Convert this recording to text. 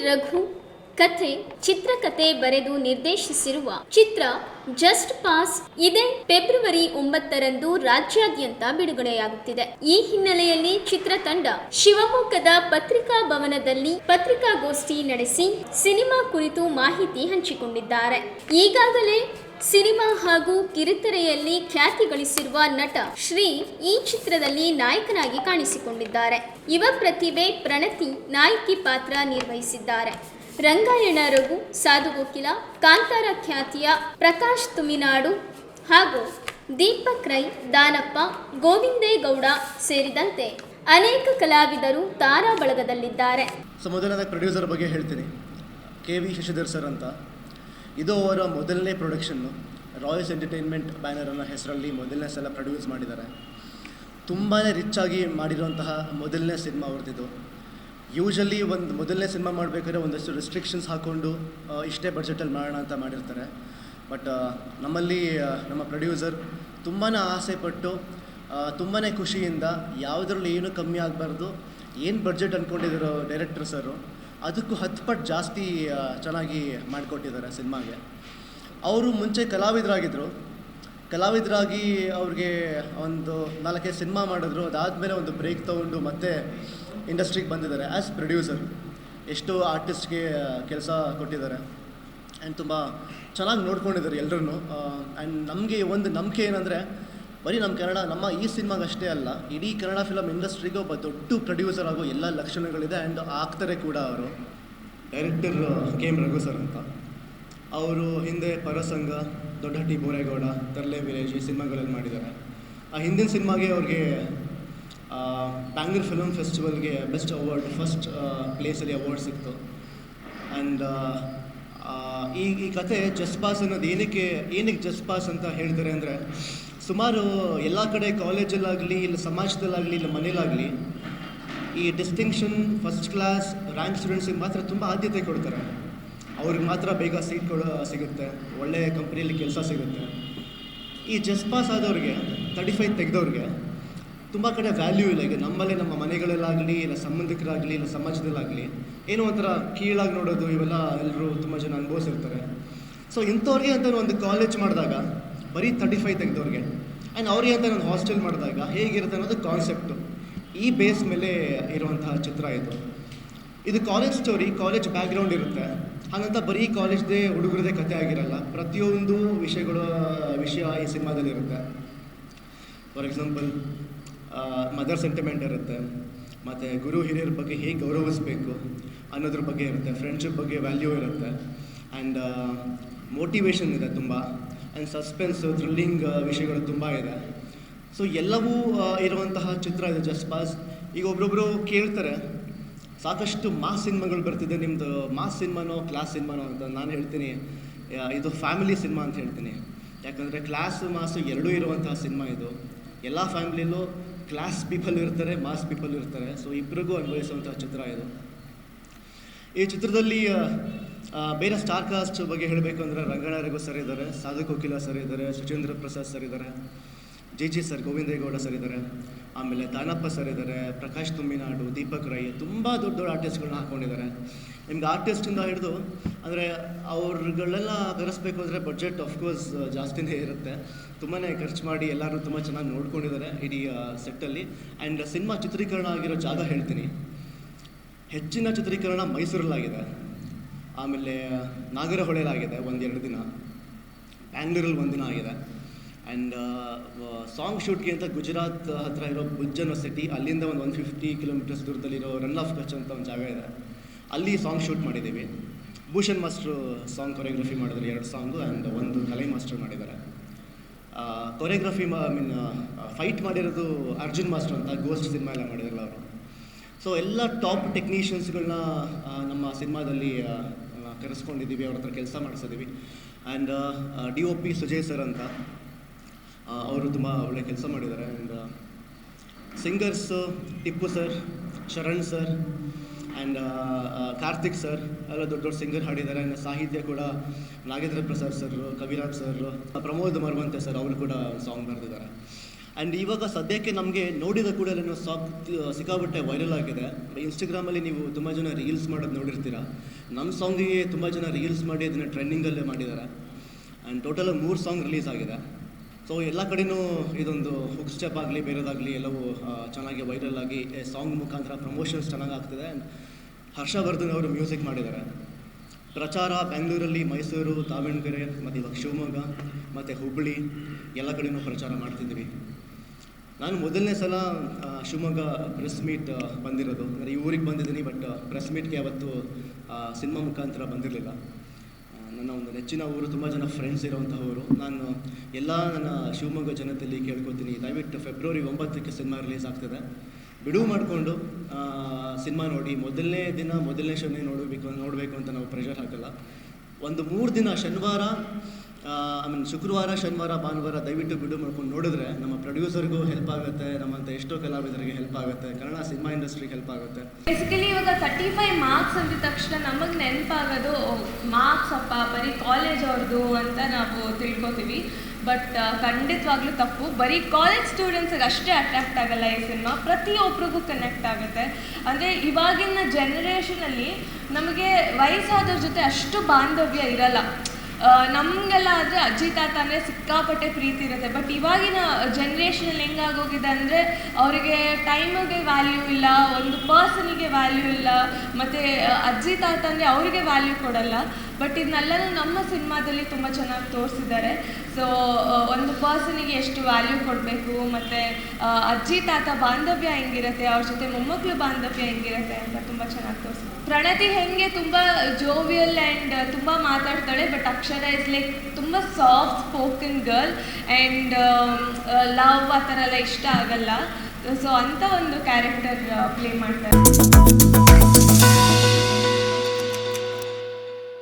ರಘು ಕಥೆ ಚಿತ್ರಕಥೆ ಬರೆದು ನಿರ್ದೇಶಿಸಿರುವ ಚಿತ್ರ just pass ಇದೇ ಫೆಬ್ರವರಿ 9ರಂದು ರಾಜ್ಯಾದ್ಯಂತ ಬಿಡುಗಡೆಯಾಗುತ್ತಿದೆ. ಈ ಹಿನ್ನೆಲೆಯಲ್ಲಿ ಚಿತ್ರತಂಡ ಶಿವಮೊಗ್ಗದ ಪತ್ರಿಕಾ ಭವನದಲ್ಲಿ ಪತ್ರಿಕಾಗೋಷ್ಠಿ ನಡೆಸಿ ಸಿನಿಮಾ ಕುರಿತು ಮಾಹಿತಿ ಹಂಚಿಕೊಂಡಿದ್ದಾರೆ. ಈಗಾಗಲೇ ಸಿನಿಮಾ ಹಾಗೂ ಕಿರುತೆರೆಯಲ್ಲಿ ಖ್ಯಾತಿ ಗಳಿಸಿರುವ ನಟ ಶ್ರೀ ಈ ಚಿತ್ರದಲ್ಲಿ ನಾಯಕನಾಗಿ ಕಾಣಿಸಿಕೊಂಡಿದ್ದಾರೆ. ಯುವ ಪ್ರತಿಭೆ ಪ್ರಣತಿ ನಾಯಕಿ ಪಾತ್ರ ನಿರ್ವಹಿಸಿದ್ದಾರೆ. ರಂಗಾಯಣ ರಘು, ಸಾಧು ಗೋಕಿಲ, ಕಾಂತಾರ ಖ್ಯಾತಿಯ ಪ್ರಕಾಶ್ ತುಮಿನಾಡು ಹಾಗೂ ದೀಪಕ್ ರೈ, ದಾನಪ್ಪ, ಗೋವಿಂದೇಗೌಡ ಸೇರಿದಂತೆ ಅನೇಕ ಕಲಾವಿದರು ತಾರಾ ಬಳಗದಲ್ಲಿದ್ದಾರೆ. ಮೊದಲನೇ ಪ್ರೊಡ್ಯೂಸರ್ ಬಗ್ಗೆ ಹೇಳ್ತೀನಿ. KV ಶಶಿಧರ್ ಸರ್ ಅಂತ. ಇದು ಅವರ ಮೊದಲನೇ ಪ್ರೊಡಕ್ಷನ್ನು. ರಾಯಲ್ಸ್ ಎಂಟರ್ಟೈನ್ಮೆಂಟ್ ಬ್ಯಾನರ್ ಅನ್ನೋ ಹೆಸರಲ್ಲಿ ಮೊದಲನೇ ಸಲ ಪ್ರೊಡ್ಯೂಸ್ ಮಾಡಿದ್ದಾರೆ. ತುಂಬಾ ರಿಚ್ ಆಗಿ ಮಾಡಿರುವಂತಹ ಮೊದಲನೇ ಸಿನಿಮಾ ಅವ್ರದ್ದು. ಯೂಶಲಿ ಒಂದು ಮೊದಲನೇ ಸಿನಿಮಾ ಮಾಡಬೇಕಾದ್ರೆ ಒಂದಷ್ಟು ರೆಸ್ಟ್ರಿಕ್ಷನ್ಸ್ ಹಾಕ್ಕೊಂಡು ಇಷ್ಟೇ ಬಡ್ಜೆಟಲ್ಲಿ ಮಾಡೋಣ ಅಂತ ಮಾಡಿರ್ತಾರೆ. ಬಟ್ ನಮ್ಮಲ್ಲಿ ನಮ್ಮ ಪ್ರೊಡ್ಯೂಸರ್ ತುಂಬಾ ಆಸೆ ಪಟ್ಟು ತುಂಬಾ ಖುಷಿಯಿಂದ ಯಾವುದರಲ್ಲಿ ಏನೂ ಕಮ್ಮಿ ಆಗಬಾರ್ದು, ಏನು ಬಡ್ಜೆಟ್ ಅಂದ್ಕೊಂಡಿದ್ರು ಡೈರೆಕ್ಟರ್ ಸರು ಅದಕ್ಕೂ 10 ಪಟ್ಟು ಜಾಸ್ತಿ ಚೆನ್ನಾಗಿ ಮಾಡಿಕೊಟ್ಟಿದ್ದಾರೆ ಸಿನಿಮಾಗೆ. ಅವರು ಮುಂಚೆ ಕಲಾವಿದರಾಗಿ ಅವ್ರಿಗೆ ಒಂದು 4-5 ಸಿನಿಮಾ ಮಾಡಿದ್ರು. ಅದಾದಮೇಲೆ ಒಂದು ಬ್ರೇಕ್ ತೊಗೊಂಡು ಮತ್ತೆ ಇಂಡಸ್ಟ್ರಿಗೆ ಬಂದಿದ್ದಾರೆ ಆ್ಯಸ್ ಪ್ರೊಡ್ಯೂಸರ್. ಎಷ್ಟೋ ಆರ್ಟಿಸ್ಟ್ಗೆ ಕೆಲಸ ಕೊಟ್ಟಿದ್ದಾರೆ ಆ್ಯಂಡ್ ತುಂಬ ಚೆನ್ನಾಗಿ ನೋಡ್ಕೊಂಡಿದ್ದಾರೆ ಎಲ್ಲರೂ. ಆ್ಯಂಡ್ ನಮಗೆ ಒಂದು ನಂಬಿಕೆ ಏನಂದರೆ ಬರೀ ನಮ್ಮ ಈ ಸಿನಿಮಾಗಷ್ಟೇ ಅಲ್ಲ, ಇಡೀ ಕನ್ನಡ ಫಿಲಮ್ ಇಂಡಸ್ಟ್ರಿಗೆ ಒಬ್ಬ ದೊಡ್ಡ ಪ್ರೊಡ್ಯೂಸರ್ ಆಗೋ ಎಲ್ಲ ಲಕ್ಷಣಗಳಿದೆ ಆ್ಯಂಡ್ ಆಗ್ತಾರೆ ಕೂಡ. ಅವರು ಡೈರೆಕ್ಟರ್ KM ರಘು ಸರ್ ಅಂತ. ಅವರು ಹಿಂದೆ ಪರಸಂಗ, ದೊಡ್ಡಹಟ್ಟಿ ಬೋರೇಗೌಡ, ತರ್ಲೆ ವಿಲೇಜ್ ಈ ಸಿನಿಮಾಗಳಲ್ಲಿ ಮಾಡಿದ್ದಾರೆ. ಆ ಹಿಂದಿನ ಸಿನಿಮಾಗೆ ಅವ್ರಿಗೆ ಬ್ಯಾಂಗ್ಳೂರ್ ಫಿಲ್ಮ್ ಫೆಸ್ಟಿವಲ್ಗೆ ಬೆಸ್ಟ್ ಅವಾರ್ಡ್, ಫಸ್ಟ್ ಪ್ಲೇಸಲ್ಲಿ ಅವಾರ್ಡ್ ಸಿಕ್ತು. ಆ್ಯಂಡ್ ಈ ಕತೆ ಜಸ್ಟ್ ಪಾಸ್ ಅನ್ನೋದು ಏನಕ್ಕೆ ಜಸ್ಟ್ ಪಾಸ್ ಅಂತ ಹೇಳ್ತಾರೆ ಅಂದರೆ, ಸುಮಾರು ಎಲ್ಲ ಕಡೆ ಕಾಲೇಜಲ್ಲಾಗಲಿ ಇಲ್ಲ ಸಮಾಜದಲ್ಲಾಗಲಿ ಇಲ್ಲ ಮನೇಲಾಗಲಿ ಈ ಡಿಸ್ಟಿಂಕ್ಷನ್, ಫಸ್ಟ್ ಕ್ಲಾಸ್, ರ್ಯಾಂಕ್ ಸ್ಟೂಡೆಂಟ್ಸಿಗೆ ಮಾತ್ರ ತುಂಬ ಆದ್ಯತೆ ಕೊಡ್ತಾರೆ. ಅವ್ರಿಗೆ ಮಾತ್ರ ಬೇಗ ಸೀಟ್ ಸಿಗುತ್ತೆ, ಒಳ್ಳೆಯ ಕಂಪ್ನಿಯಲ್ಲಿ ಕೆಲಸ ಸಿಗುತ್ತೆ. ಈ ಜಸ್ಟ್ ಪಾಸ್ ಆದವ್ರಿಗೆ 35 ತೆಗೆದವ್ರಿಗೆ ತುಂಬ ಕಡೆ ವ್ಯಾಲ್ಯೂ ಇಲ್ಲ. ಈಗ ನಮ್ಮಲ್ಲೇ ನಮ್ಮ ಮನೆಗಳಲ್ಲಾಗಲಿ ಇಲ್ಲ ಸಂಬಂಧಿಕರಾಗಲಿ ಇಲ್ಲ ಸಮಾಜದಲ್ಲಾಗಲಿ ಏನೋ ಒಂಥರ ಕೀಳಾಗಿ ನೋಡೋದು ಇವೆಲ್ಲ ಎಲ್ಲರೂ ತುಂಬ ಜನ ಅನುಭವಿಸಿರ್ತಾರೆ. ಸೊ ಇಂಥವ್ರಿಗೆ ಅಂತ ಒಂದು ಕಾಲೇಜ್ ಮಾಡಿದಾಗ ಬರೀ 35 ತೆಗೆದವ್ರಿಗೆ ಆ್ಯಂಡ್ ಅವ್ರಿಗೆ ಅಂತ ಒಂದು ಹಾಸ್ಟೆಲ್ ಮಾಡಿದಾಗ ಹೇಗಿರುತ್ತೆ ಅನ್ನೋದು ಕಾನ್ಸೆಪ್ಟು. ಈ ಬೇಸ್ ಮೇಲೆ ಇರುವಂತಹ ಚಿತ್ರ ಇದು ಕಾಲೇಜ್ ಸ್ಟೋರಿ, ಕಾಲೇಜ್ ಬ್ಯಾಕ್ಗ್ರೌಂಡ್ ಇರುತ್ತೆ. ಹಾಗಂತ ಬರೀ ಕಾಲೇಜ್ದೇ ಹುಡುಗರದೇ ಕತೆ ಆಗಿರಲ್ಲ, ಪ್ರತಿಯೊಂದು ವಿಷಯ ಈ ಸಿನಿಮಾದಲ್ಲಿರುತ್ತೆ. ಫಾರ್ ಎಕ್ಸಾಂಪಲ್ ಮದರ್ ಸೆಂಟಿಮೆಂಟ್ ಇರುತ್ತೆ, ಮತ್ತು ಗುರು ಹಿರಿಯರ ಬಗ್ಗೆ ಹೇಗೆ ಗೌರವಿಸಬೇಕು ಅನ್ನೋದ್ರ ಬಗ್ಗೆ ಇರುತ್ತೆ, ಫ್ರೆಂಡ್ಶಿಪ್ ಬಗ್ಗೆ ವ್ಯಾಲ್ಯೂ ಇರುತ್ತೆ, ಆ್ಯಂಡ್ ಮೋಟಿವೇಶನ್ ಇದೆ ತುಂಬ, ಆ್ಯಂಡ್ ಸಸ್ಪೆನ್ಸು, ಥ್ರಿಲ್ಲಿಂಗ್ ವಿಷಯಗಳು ತುಂಬ ಇದೆ. ಸೊ ಎಲ್ಲವೂ ಇರುವಂತಹ ಚಿತ್ರ ಇದು ಜಸ್ಟ್ ಪಾಸ್. ಈಗ ಒಬ್ಬೊಬ್ಬರು ಕೇಳ್ತಾರೆ, ಸಾಕಷ್ಟು ಮಾಸ್ ಸಿನಿಮಾಗಳು ಬರ್ತಿದೆ, ನಿಮ್ಮದು ಮಾಸ್ ಸಿನಿಮಾನೋ ಕ್ಲಾಸ್ ಸಿನಿಮಾನೋ ಅಂತ. ನಾನು ಹೇಳ್ತೀನಿ ಇದು ಫ್ಯಾಮಿಲಿ ಸಿನಿಮಾ ಅಂತ ಹೇಳ್ತೀನಿ. ಯಾಕಂದರೆ ಕ್ಲಾಸು ಮಾಸು ಎರಡೂ ಇರುವಂತಹ ಸಿನಿಮಾ ಇದು. ಎಲ್ಲ ಫ್ಯಾಮಿಲಿಯಲ್ಲೂ ಕ್ಲಾಸ್ ಪೀಪಲ್ ಇರ್ತಾರೆ, ಮಾಸ್ ಪೀಪಲ್ ಇರ್ತಾರೆ. ಸೊ ಇಬ್ಬರಿಗೂ ಅನ್ವಯಿಸುವಂಥ ಚಿತ್ರ ಇದು. ಈ ಚಿತ್ರದಲ್ಲಿ ಬೇರೆ ಸ್ಟಾರ್ ಕಾಸ್ಟ್ ಬಗ್ಗೆ ಹೇಳಬೇಕು ಅಂದರೆ ರಂಗಾಯಣ ರಘು ಸರ್ ಇದ್ದಾರೆ, ಸಾಧು ಗೋಕಿಲ ಸರ್ ಇದ್ದಾರೆ, ಸುಚೇಂದ್ರ ಪ್ರಸಾದ್ ಸರ್ ಇದ್ದಾರೆ, JJ ಸರ್, ಗೋವಿಂದೇಗೌಡ ಸರ್ ಇದ್ದಾರೆ, ಆಮೇಲೆ ದಾನಪ್ಪ ಸರ್ ಇದ್ದಾರೆ, ಪ್ರಕಾಶ್ ತುಮಿನಾಡು, ದೀಪಕ್ ರೈ, ತುಂಬ ದೊಡ್ಡ ದೊಡ್ಡ ಆರ್ಟಿಸ್ಟ್ಗಳನ್ನ ಹಾಕ್ಕೊಂಡಿದ್ದಾರೆ. ನಿಮ್ಗೆ ಆರ್ಟಿಸ್ಟಿಂದ ಹಿಡಿದು ಅಂದರೆ ಅವ್ರುಗಳೆಲ್ಲ ಕರೆಸ್ಬೇಕು ಅಂದರೆ ಬಡ್ಜೆಟ್ ಆಫ್ಕೋರ್ಸ್ ಜಾಸ್ತಿನೇ ಇರುತ್ತೆ. ತುಂಬಾ ಖರ್ಚು ಮಾಡಿ ಎಲ್ಲರೂ ತುಂಬ ಚೆನ್ನಾಗಿ ನೋಡ್ಕೊಂಡಿದ್ದಾರೆ ಇಡೀ ಸೆಟ್ಟಲ್ಲಿ. ಆ್ಯಂಡ್ ಸಿನಿಮಾ ಚಿತ್ರೀಕರಣ ಆಗಿರೋ ಜಾಗ ಹೇಳ್ತೀನಿ. ಹೆಚ್ಚಿನ ಚಿತ್ರೀಕರಣ ಮೈಸೂರಲ್ಲಾಗಿದೆ, ಆಮೇಲೆ ನಾಗರಹೊಳೆಲಾಗಿದೆ 1-2 ದಿನ, ಬ್ಯಾಂಗ್ಳೂರಲ್ಲಿ 1 ದಿನ ಆಗಿದೆ. ಆ್ಯಂಡ್ ಸಾಂಗ್ ಶೂಟ್ಗೆ ಅಂತ ಗುಜರಾತ್ ಹತ್ರ ಇರೋ ಭುಜ್ ಅನ್ನೋ ಸಿಟಿ, ಅಲ್ಲಿಂದ 150 ಕಿಲೋಮೀಟರ್ಸ್ ದೂರದಲ್ಲಿರೋ ರನ್ ಆಫ್ ಕಚ್ ಅಂತ ಒಂದು ಜಾಗ ಇದೆ, ಅಲ್ಲಿ ಸಾಂಗ್ ಶೂಟ್ ಮಾಡಿದ್ದೀವಿ. ಭೂಷಣ್ ಮಾಸ್ಟ್ರು ಸಾಂಗ್ ಕೊರಿಯೋಗ್ರಫಿ ಮಾಡಿದ್ರು 2 ಸಾಂಗು, ಆ್ಯಂಡ್ 1 ಕಲೈ ಮಾಸ್ಟರ್ ಮಾಡಿದ್ದಾರೆ. ಕೊರಿಯೋಗ್ರಫಿ ಫೈಟ್ ಮಾಡಿರೋದು ಅರ್ಜುನ್ ಮಾಸ್ಟರ್ ಅಂತ, ಗೋಸ್ಟ್ ಸಿನಿಮಾ ಎಲ್ಲ ಮಾಡಿದಾರಲ್ಲ ಅವರು. ಸೊ ಎಲ್ಲ ಟಾಪ್ ಟೆಕ್ನಿಷಿಯನ್ಸ್ಗಳನ್ನ ನಮ್ಮ ಸಿನಿಮಾದಲ್ಲಿ ಕರೆಸ್ಕೊಂಡಿದ್ದೀವಿ, ಅವ್ರ ಹತ್ರ ಕೆಲಸ ಮಾಡಿಸಿದ್ದೀವಿ. ಆ್ಯಂಡ್ DOP ಸುಜಯ್ ಸರ್ ಅಂತ, ಅವರು ತುಂಬ ಒಳ್ಳೆ ಕೆಲಸ ಮಾಡಿದ್ದಾರೆ. And singers Tipu sir, Sharan sir and Karthik sir ಎಲ್ಲ ದೊಡ್ಡ ದೊಡ್ಡ ಸಿಂಗರ್ ಹಾಡಿದ್ದಾರೆ. ಆ್ಯಂಡ್ ಸಾಹಿತ್ಯ ಕೂಡ Nagendra Prasad sir, Kaviraj sir, Pramod Maravanthe sir ಅವರು ಕೂಡ ಸಾಂಗ್ ಬರೆದಿದ್ದಾರೆ. ಆ್ಯಂಡ್ ಇವಾಗ ಸದ್ಯಕ್ಕೆ ನಮಗೆ ನೋಡಿದ ಕೂಡಲೇ ಸಿಕ್ಕಾಪಟ್ಟೆ ವೈರಲ್ ಆಗಿದೆ. ಇನ್ಸ್ಟಾಗ್ರಾಮಲ್ಲಿ ನೀವು ತುಂಬ ಜನ ರೀಲ್ಸ್ ಮಾಡೋದು ನೋಡಿರ್ತೀರ. ನಮ್ಮ ಸಾಂಗಿಗೆ ತುಂಬ ಜನ ರೀಲ್ಸ್ ಮಾಡಿ ಅದನ್ನು ಟ್ರೆಂಡಿಂಗಲ್ಲೇ ಮಾಡಿದ್ದಾರೆ. ಆ್ಯಂಡ್ ಟೋಟಲ್ 3 ಸಾಂಗ್ ರಿಲೀಸ್ ಆಗಿದೆ. ಸೊ ಎಲ್ಲ ಕಡೆಯೂ ಇದೊಂದು ಹುಕ್ ಸ್ಟೆಪ್ ಆಗಲಿ ಬೇರೆದಾಗಲಿ ಎಲ್ಲವೂ ಚೆನ್ನಾಗಿ ವೈರಲ್ ಆಗಿ ಸಾಂಗ್ ಮುಖಾಂತರ ಪ್ರಮೋಷನ್ಸ್ ಚೆನ್ನಾಗಿ ಆಗ್ತಿದೆ. ಆ್ಯಂಡ್ ಹರ್ಷವರ್ಧನ್ ಅವರು ಮ್ಯೂಸಿಕ್ ಮಾಡಿದ್ದಾರೆ. ಪ್ರಚಾರ ಬೆಂಗಳೂರಲ್ಲಿ, ಮೈಸೂರು, ದಾವಣಗೆರೆ ಮತ್ತು ಇವಾಗ ಶಿವಮೊಗ್ಗ ಮತ್ತು ಹುಬ್ಬಳ್ಳಿ ಎಲ್ಲ ಕಡೆಯೂ ಪ್ರಚಾರ ಮಾಡ್ತಿದ್ವಿ. ನಾನು ಮೊದಲನೇ ಸಲ ಶಿವಮೊಗ್ಗ ಪ್ರೆಸ್ ಮೀಟ್ ಬಂದಿರೋದು. ಅಂದರೆ ಈ ಊರಿಗೆ ಬಂದಿದ್ದೀನಿ, ಬಟ್ ಪ್ರೆಸ್ ಮೀಟ್ಗೆ ಯಾವತ್ತೂ ಸಿನಿಮಾ ಮುಖಾಂತರ ಬಂದಿರಲಿಲ್ಲ. ನನ್ನ ಒಂದು ನೆಚ್ಚಿನ ಊರು, ತುಂಬ ಜನ ಫ್ರೆಂಡ್ಸ್ ಇರೋವಂಥ ಊರು. ನಾನು ಎಲ್ಲ ನನ್ನ ಶಿವಮೊಗ್ಗ ಜನತೆಯಲ್ಲಿ ಕೇಳ್ಕೊತೀನಿ, ದಯವಿಟ್ಟು ಫೆಬ್ರವರಿ 9ಕ್ಕೆ ಸಿನಿಮಾ ರಿಲೀಸ್ ಆಗ್ತದೆ. ಬಿಡುವು ಮಾಡಿಕೊಂಡು ಸಿನಿಮಾ ನೋಡಿ. ಮೊದಲನೇ ದಿನ ಮೊದಲನೇ ಶೋನೇ ನೋಡಬೇಕು ಅಂತ ನಾವು ಪ್ರೆಷರ್ ಹಾಕಲ್ಲ. ಒಂದು 3 ದಿನ ಶನಿವಾರ, ಶುಕ್ರವಾರ, ಶನಿವಾರ, ಭಾನುವಾರ ದಯವಿಟ್ಟು ಬಿಡುವು ಮಾಡ್ಕೊಂಡು ನೋಡಿದ್ರೆ ನಮ್ಮ ಪ್ರೊಡ್ಯೂಸರ್ಗೂ ಹೆಲ್ಪ್ ಆಗುತ್ತೆ, ನಮ್ಮಂಥ ಎಷ್ಟೋ ಕಲಾವಿದರಿಗೆ ಹೆಲ್ಪ್ ಆಗುತ್ತೆ, ಕನ್ನಡ ಸಿನಿಮಾ ಇಂಡಸ್ಟ್ರಿಗೆ ಹೆಲ್ಪ್ ಆಗುತ್ತೆ. ಬೇಸಿಕಲಿ ಇವಾಗ 35 ಮಾರ್ಕ್ಸ್ ಅಂದಿದ ತಕ್ಷಣ ನಮಗೆ ನೆನಪಾಗೋದು ಮಾರ್ಕ್ಸ್ ಅಪ್ಪ ಬರೀ ಕಾಲೇಜ್ ಅವ್ರದ್ದು ಅಂತ ನಾವು ತಿಳ್ಕೊತೀವಿ. ಬಟ್ ಖಂಡಿತವಾಗ್ಲೂ ತಪ್ಪು. ಬರೀ ಕಾಲೇಜ್ ಸ್ಟೂಡೆಂಟ್ಸಿಗೆ ಅಷ್ಟೇ ಅಟ್ರಾಕ್ಟ್ ಆಗಲ್ಲ ಈ ಸಿನಿಮಾ, ಪ್ರತಿಯೊಬ್ಬರಿಗೂ ಕನೆಕ್ಟ್ ಆಗುತ್ತೆ. ಅಂದರೆ ಇವಾಗಿನ ಜನ್ರೇಷನಲ್ಲಿ ನಮಗೆ ವಯಸ್ಸಾದವ್ರ ಜೊತೆ ಅಷ್ಟು ಬಾಂಧವ್ಯ ಇರಲ್ಲ. ನಮಗೆಲ್ಲ ಆದರೆ ಅಜ್ಜಿ ತಾತ ಅಂದರೆ ಸಿಕ್ಕಾಪಟ್ಟೆ ಪ್ರೀತಿ ಇರುತ್ತೆ. ಬಟ್ ಇವಾಗಿನ ಜನ್ರೇಷನಲ್ಲಿ ಹೆಂಗಾಗೋಗಿದೆ ಅಂದರೆ ಅವರಿಗೆ ಟೈಮಿಗೆ ವ್ಯಾಲ್ಯೂ ಇಲ್ಲ, ಒಂದು ಪರ್ಸನಿಗೆ ವ್ಯಾಲ್ಯೂ ಇಲ್ಲ, ಮತ್ತು ಅಜ್ಜಿ ತಾತ ಅಂದರೆ ಅವರಿಗೆ ವ್ಯಾಲ್ಯೂ ಕೊಡಲ್ಲ. ಬಟ್ ಇದನ್ನೆಲ್ಲನೂ ನಮ್ಮ ಸಿನಿಮಾದಲ್ಲಿ ತುಂಬ ಚೆನ್ನಾಗಿ ತೋರಿಸಿದ್ದಾರೆ. ಸೊ ಒಂದು ಪರ್ಸನಿಗೆ ಎಷ್ಟು ವ್ಯಾಲ್ಯೂ ಕೊಡಬೇಕು, ಮತ್ತು ಅಜ್ಜಿ ತಾತ ಬಾಂಧವ್ಯ ಹೆಂಗಿರುತ್ತೆ, ಅವ್ರ ಜೊತೆ ಮೊಮ್ಮಕ್ಕಳು ಬಾಂಧವ್ಯ ಹೆಂಗಿರುತ್ತೆ ಅಂತ ತುಂಬ ಚೆನ್ನಾಗಿ ತೋರಿಸಿದ್ದಾರೆ. ಪ್ರಣತಿ ಹೆಂಗೆ ತುಂಬ ಜೋವಿಯಲ್ ಆ್ಯಂಡ್ ತುಂಬ ಮಾತಾಡ್ತಾಳೆ, ಬಟ್ ಅಕ್ಷರ ಇಸ್ ಲೈಕ್ ತುಂಬ soft spoken girl and love ಆ ಥರ ಎಲ್ಲ ಇಷ್ಟ ಆಗಲ್ಲ. ಸೊ ಅಂಥ ಒಂದು ಕ್ಯಾರೆಕ್ಟರ್ ಪ್ಲೇ ಮಾಡ್ತಾರೆ.